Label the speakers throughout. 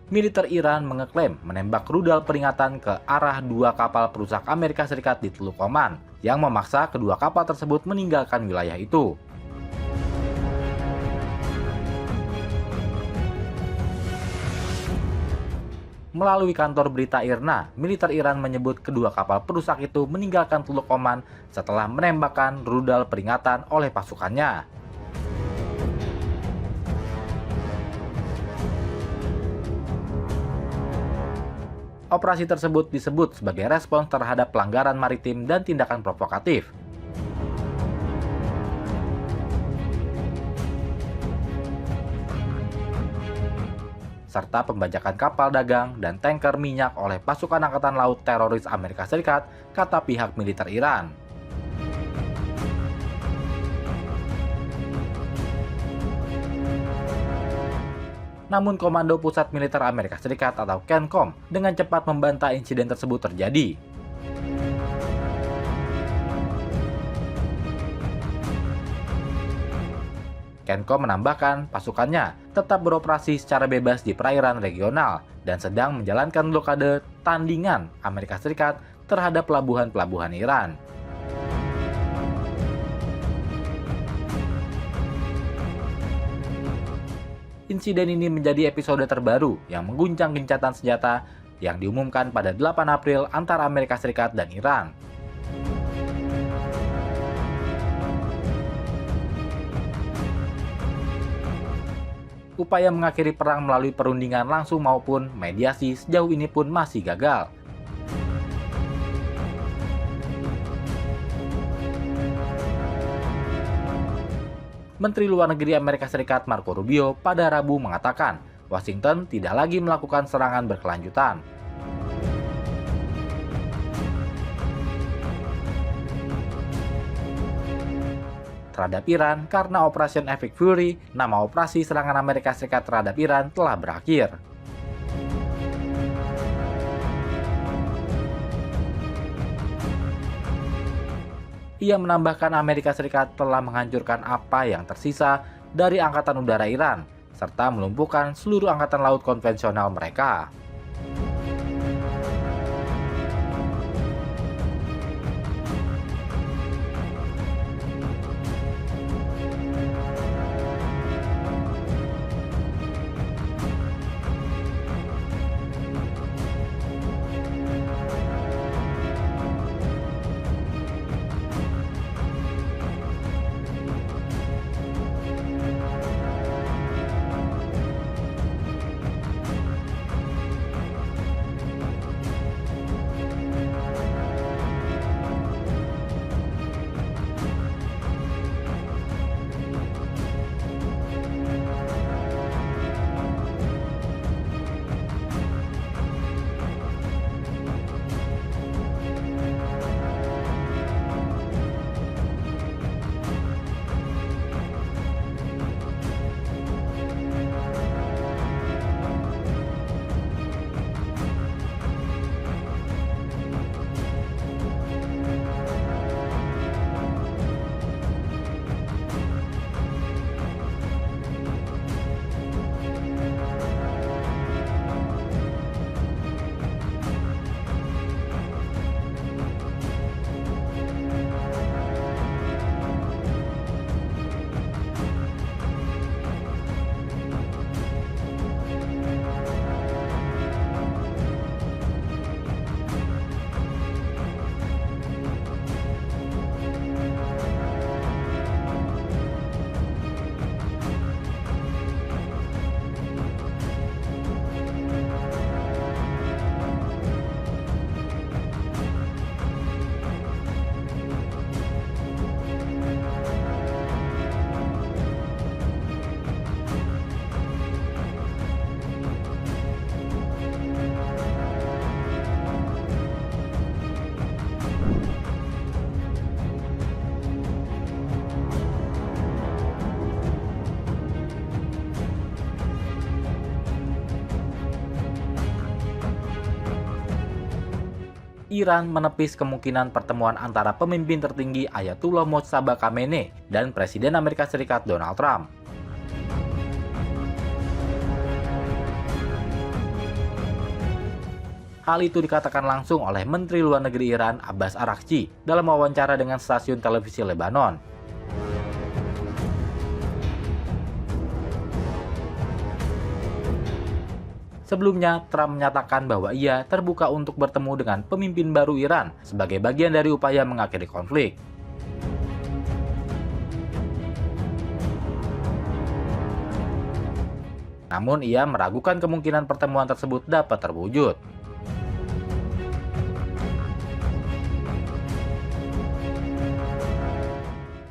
Speaker 1: Militer Iran mengeklaim menembak rudal peringatan ke arah dua kapal perusak Amerika Serikat di Teluk Oman, yang memaksa kedua kapal tersebut meninggalkan wilayah itu. Melalui kantor berita IRNA, militer Iran menyebut kedua kapal perusak itu meninggalkan Teluk Oman setelah menembakkan rudal peringatan oleh pasukannya. Operasi tersebut disebut sebagai respons terhadap pelanggaran maritim dan tindakan provokatif. Serta pembajakan kapal dagang dan tanker minyak oleh pasukan angkatan laut teroris Amerika Serikat, kata pihak militer Iran. Namun Komando Pusat Militer Amerika Serikat atau CENTCOM dengan cepat membantah insiden tersebut terjadi. CENTCOM menambahkan pasukannya tetap beroperasi secara bebas di perairan regional dan sedang menjalankan blokade tandingan Amerika Serikat terhadap pelabuhan-pelabuhan Iran. Insiden ini menjadi episode terbaru yang mengguncang gencatan senjata yang diumumkan pada 8 April antara Amerika Serikat dan Iran. Upaya mengakhiri perang melalui perundingan langsung maupun mediasi sejauh ini pun masih gagal. Menteri Luar Negeri Amerika Serikat Marco Rubio pada Rabu mengatakan Washington tidak lagi melakukan serangan berkelanjutan. Terhadap Iran karena Operation Epic Fury, nama operasi serangan Amerika Serikat terhadap Iran telah berakhir. Ia menambahkan Amerika Serikat telah menghancurkan apa yang tersisa dari Angkatan Udara Iran, serta melumpuhkan seluruh angkatan laut konvensional mereka. Iran menepis kemungkinan pertemuan antara pemimpin tertinggi Ayatullah Mojtaba Khamenei dan Presiden Amerika Serikat Donald Trump. Hal itu dikatakan langsung oleh Menteri Luar Negeri Iran Abbas Araghchi dalam wawancara dengan stasiun televisi Lebanon. Sebelumnya, Trump menyatakan bahwa ia terbuka untuk bertemu dengan pemimpin baru Iran sebagai bagian dari upaya mengakhiri konflik. Namun, ia meragukan kemungkinan pertemuan tersebut dapat terwujud.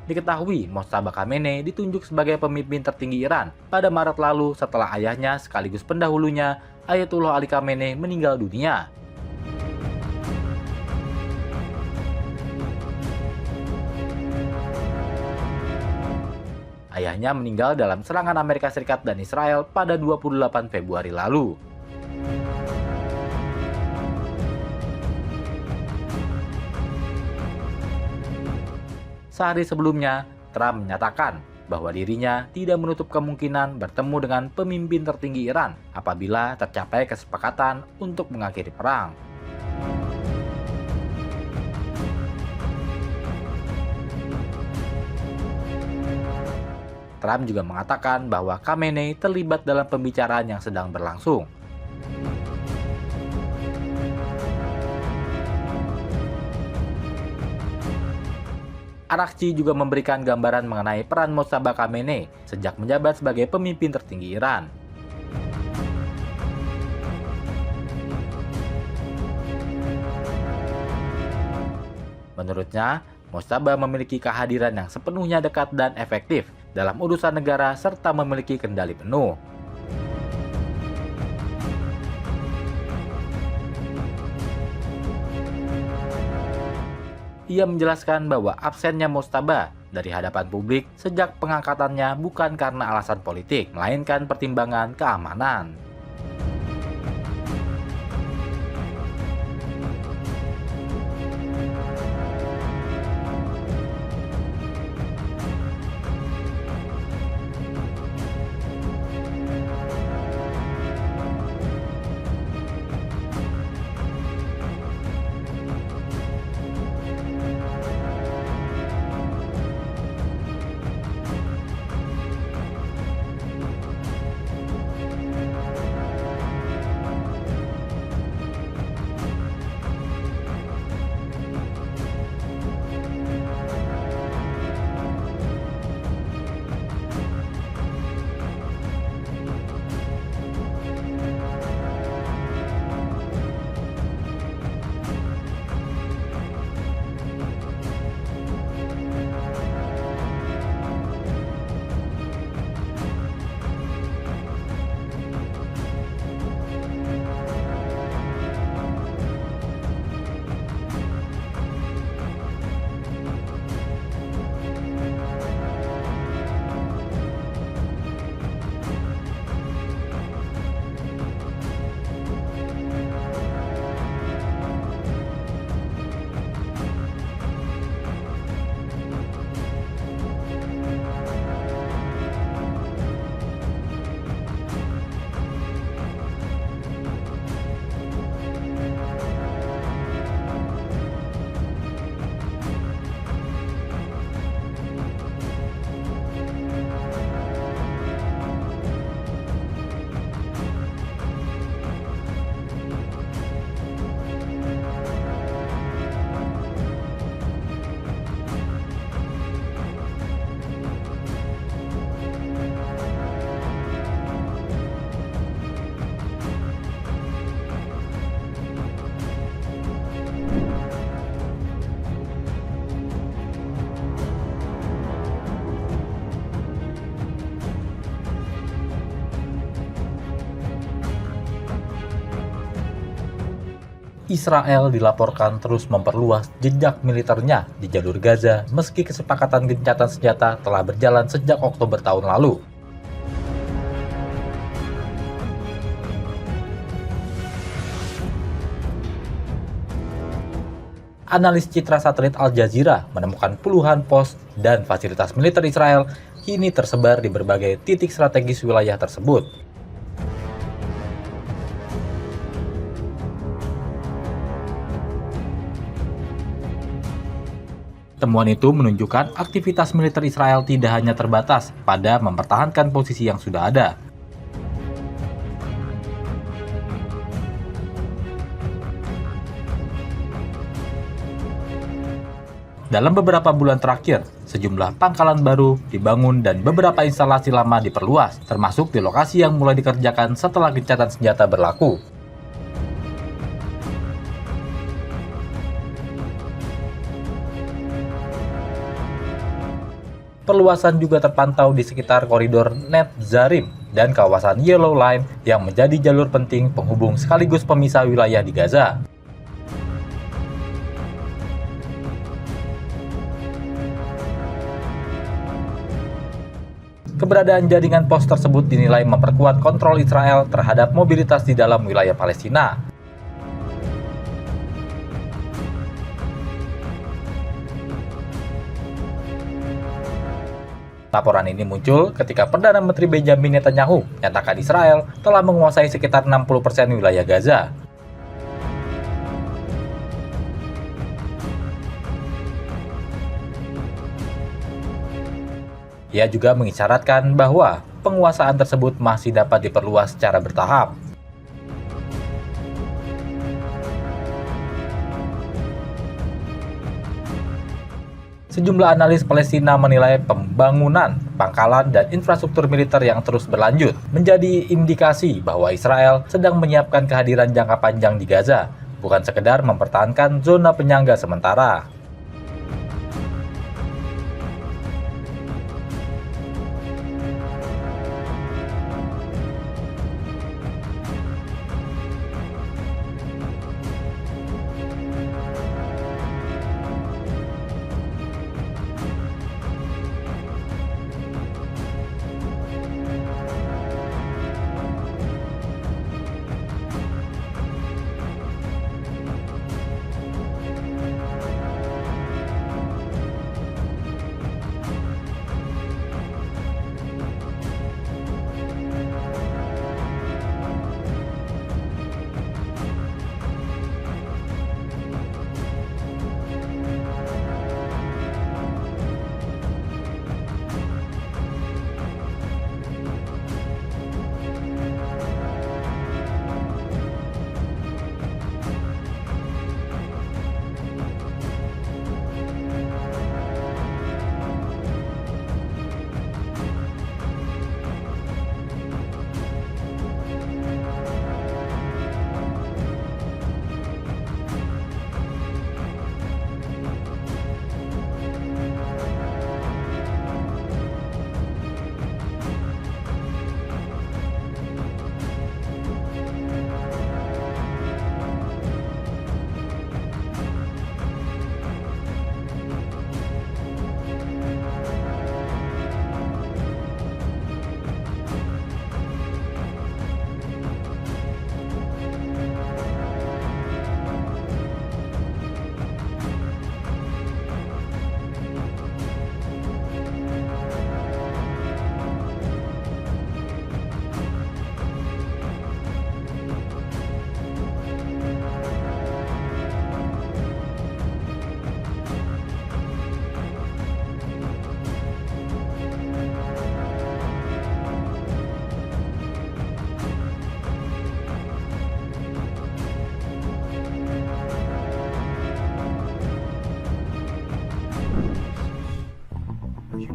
Speaker 1: Diketahui, Mojtaba Khamenei ditunjuk sebagai pemimpin tertinggi Iran pada Maret lalu setelah ayahnya sekaligus pendahulunya, Ayatullah Ali Khamenei, meninggal dunia. Ayahnya meninggal dalam serangan Amerika Serikat dan Israel pada 28 Februari lalu. Sehari sebelumnya, Trump menyatakan bahwa dirinya tidak menutup kemungkinan bertemu dengan pemimpin tertinggi Iran apabila tercapai kesepakatan untuk mengakhiri perang. Trump juga mengatakan bahwa Khamenei terlibat dalam pembicaraan yang sedang berlangsung. Araghchi juga memberikan gambaran mengenai peran Mojtaba Khamenei sejak menjabat sebagai pemimpin tertinggi Iran. Menurutnya, Mojtaba memiliki kehadiran yang sepenuhnya dekat dan efektif dalam urusan negara serta memiliki kendali penuh. Ia menjelaskan bahwa absennya Mojtaba dari hadapan publik sejak pengangkatannya bukan karena alasan politik, melainkan pertimbangan keamanan. Israel dilaporkan terus memperluas jejak militernya di jalur Gaza meski kesepakatan gencatan senjata telah berjalan sejak Oktober tahun lalu. Analis citra satelit Al Jazeera menemukan puluhan pos dan fasilitas militer Israel kini tersebar di berbagai titik strategis wilayah tersebut. Temuan itu menunjukkan aktivitas militer Israel tidak hanya terbatas pada mempertahankan posisi yang sudah ada. Dalam beberapa bulan terakhir, sejumlah pangkalan baru dibangun dan beberapa instalasi lama diperluas, termasuk di lokasi yang mulai dikerjakan setelah gencatan senjata berlaku. Perluasan juga terpantau di sekitar koridor Netzarim dan kawasan Yellow Line yang menjadi jalur penting penghubung sekaligus pemisah wilayah di Gaza. Keberadaan jaringan pos tersebut dinilai memperkuat kontrol Israel terhadap mobilitas di dalam wilayah Palestina. Laporan ini muncul ketika Perdana Menteri Benjamin Netanyahu menyatakan Israel telah menguasai sekitar 60% wilayah Gaza. Ia juga mengisyaratkan bahwa penguasaan tersebut masih dapat diperluas secara bertahap. Sejumlah analis Palestina menilai pembangunan pangkalan dan infrastruktur militer yang terus berlanjut menjadi indikasi bahwa Israel sedang menyiapkan kehadiran jangka panjang di Gaza, bukan sekedar mempertahankan zona penyangga sementara.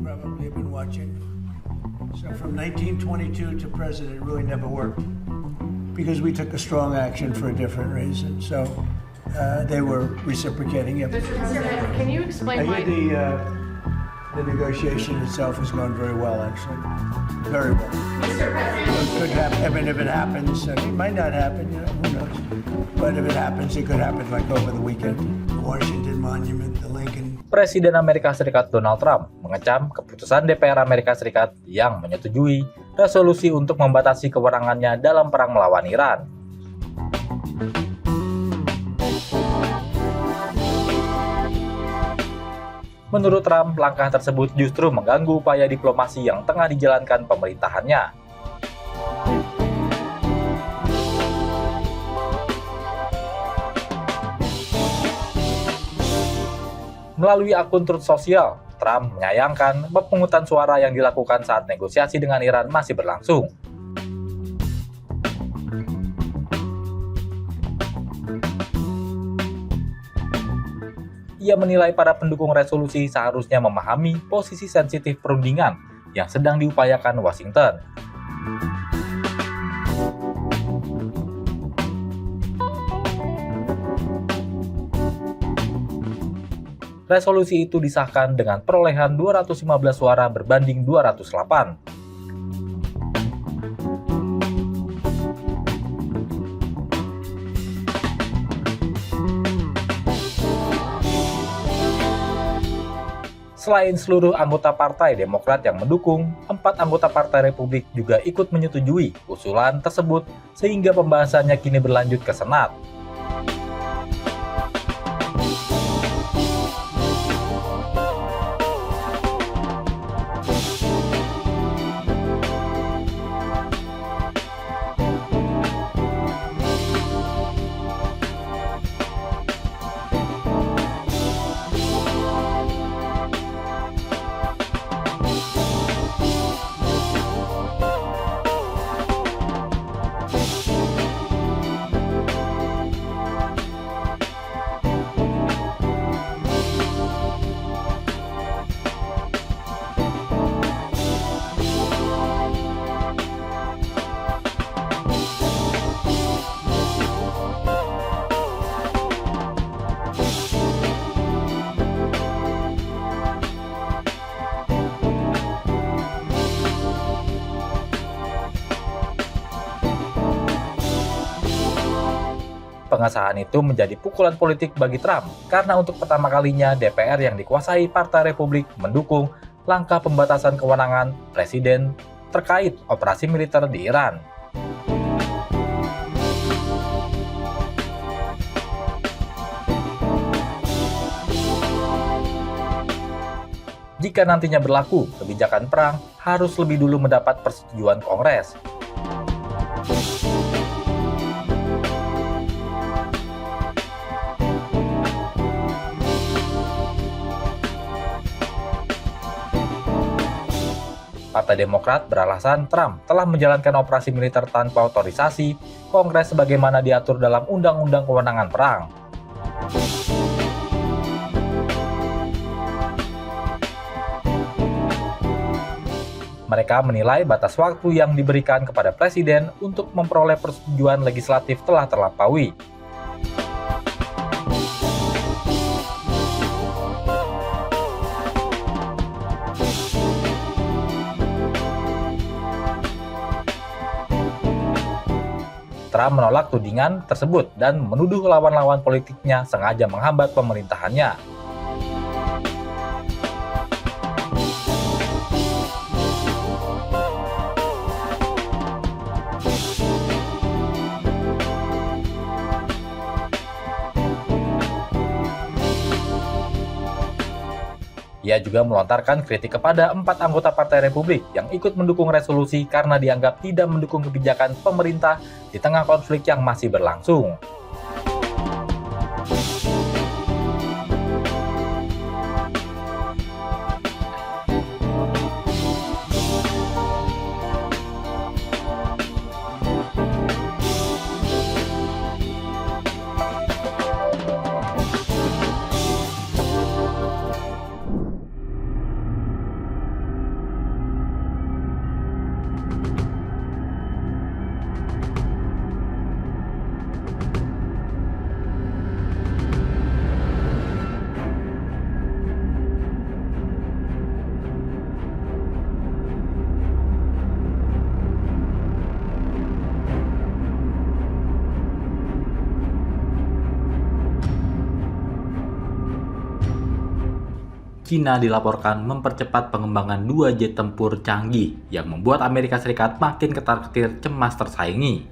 Speaker 2: Probably have been watching. So from 1922 to present, it really never worked because we took a strong action for a different reason. So they were reciprocating. Yep.
Speaker 3: Mr. President, can you explain why?
Speaker 2: The negotiation itself has gone very well, actually. Very well.
Speaker 3: Mr. President.
Speaker 2: It could happen. I mean, if it happens, it might not happen, who knows? But if it happens, it could happen like over the weekend. The Washington Monument, the Lincoln.
Speaker 1: Presiden Amerika Serikat Donald Trump mengecam keputusan DPR Amerika Serikat yang menyetujui resolusi untuk membatasi kewenangannya dalam perang melawan Iran. Menurut Trump, langkah tersebut justru mengganggu upaya diplomasi yang tengah dijalankan pemerintahannya. Melalui akun Truth Social, Trump menyayangkan pemungutan suara yang dilakukan saat negosiasi dengan Iran masih berlangsung. Ia menilai para pendukung resolusi seharusnya memahami posisi sensitif perundingan yang sedang diupayakan Washington. Resolusi itu disahkan dengan perolehan 215 suara berbanding 208. Selain seluruh anggota Partai Demokrat yang mendukung, 4 anggota Partai Republik juga ikut menyetujui usulan tersebut sehingga pembahasannya kini berlanjut ke Senat. Pengesahan itu menjadi pukulan politik bagi Trump karena untuk pertama kalinya DPR yang dikuasai Partai Republik mendukung langkah pembatasan kewenangan Presiden terkait operasi militer di Iran. Jika nantinya berlaku, kebijakan perang harus lebih dulu mendapat persetujuan Kongres. Partai Demokrat beralasan Trump telah menjalankan operasi militer tanpa otorisasi Kongres sebagaimana diatur dalam Undang-Undang Kewenangan Perang. Mereka menilai batas waktu yang diberikan kepada Presiden untuk memperoleh persetujuan legislatif telah terlampaui. Trump menolak tudingan tersebut dan menuduh lawan-lawan politiknya sengaja menghambat pemerintahannya. Ia juga melontarkan kritik kepada 4 anggota Partai Republik yang ikut mendukung resolusi karena dianggap tidak mendukung kebijakan pemerintah di tengah konflik yang masih berlangsung. China dilaporkan mempercepat pengembangan 2 jet tempur canggih yang membuat Amerika Serikat makin ketar-ketir cemas tersaingi.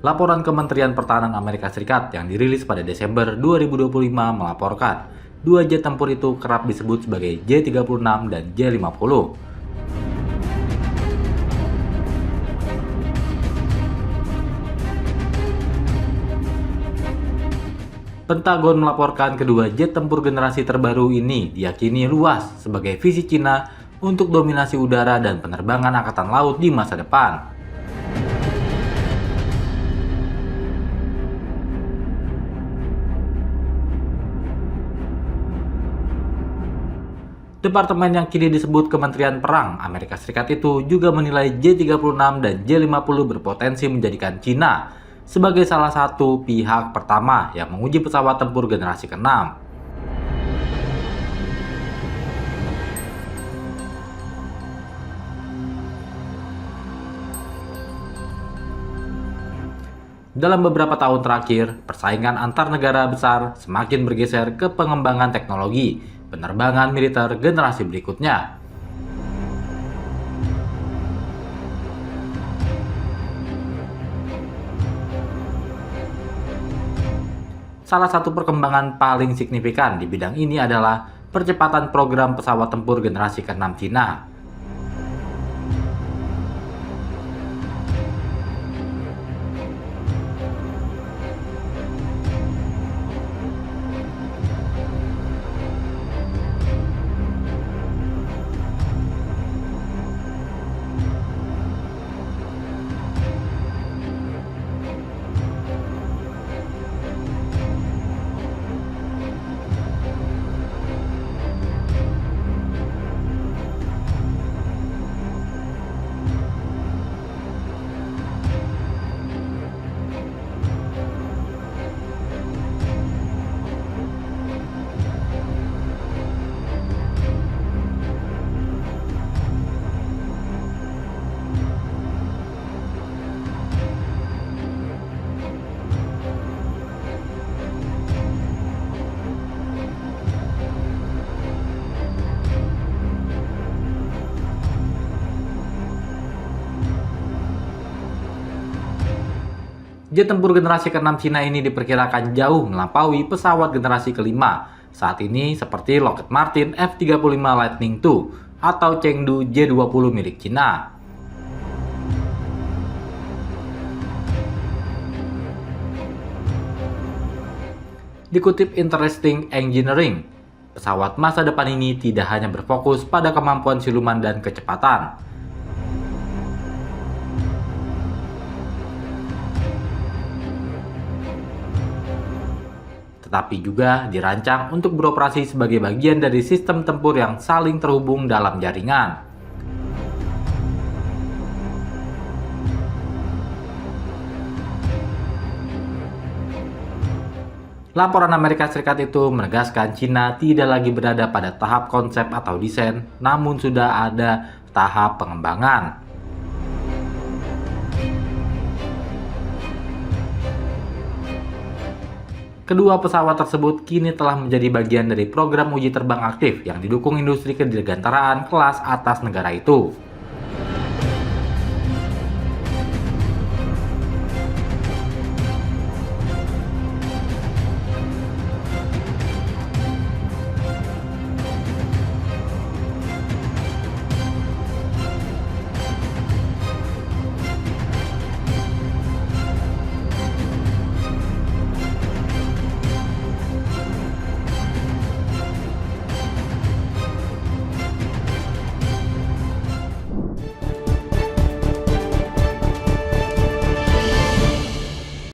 Speaker 1: Laporan Kementerian Pertahanan Amerika Serikat yang dirilis pada Desember 2025 melaporkan 2 jet tempur itu kerap disebut sebagai J-36 dan J-50. Pentagon melaporkan kedua jet tempur generasi terbaru ini diyakini luas sebagai visi Cina untuk dominasi udara dan penerbangan angkatan laut di masa depan. Departemen yang kini disebut Kementerian Perang Amerika Serikat itu juga menilai J-36 dan J-50 berpotensi menjadikan Cina sebagai salah satu pihak pertama yang menguji pesawat tempur generasi ke-6. Dalam beberapa tahun terakhir, persaingan antar negara besar semakin bergeser ke pengembangan teknologi penerbangan militer generasi berikutnya. Salah satu perkembangan paling signifikan di bidang ini adalah percepatan program pesawat tempur generasi ke-6 Cina. Jet tempur generasi ke-6 Cina ini diperkirakan jauh melampaui pesawat generasi ke-5 saat ini seperti Lockheed Martin F-35 Lightning II atau Chengdu J-20 milik Cina. Dikutip Interesting Engineering, pesawat masa depan ini tidak hanya berfokus pada kemampuan siluman dan kecepatan, tetapi juga dirancang untuk beroperasi sebagai bagian dari sistem tempur yang saling terhubung dalam jaringan. Laporan Amerika Serikat itu menegaskan Cina tidak lagi berada pada tahap konsep atau desain, namun sudah ada tahap pengembangan. Kedua pesawat tersebut kini telah menjadi bagian dari program uji terbang aktif yang didukung industri kedirgantaraan kelas atas negara itu.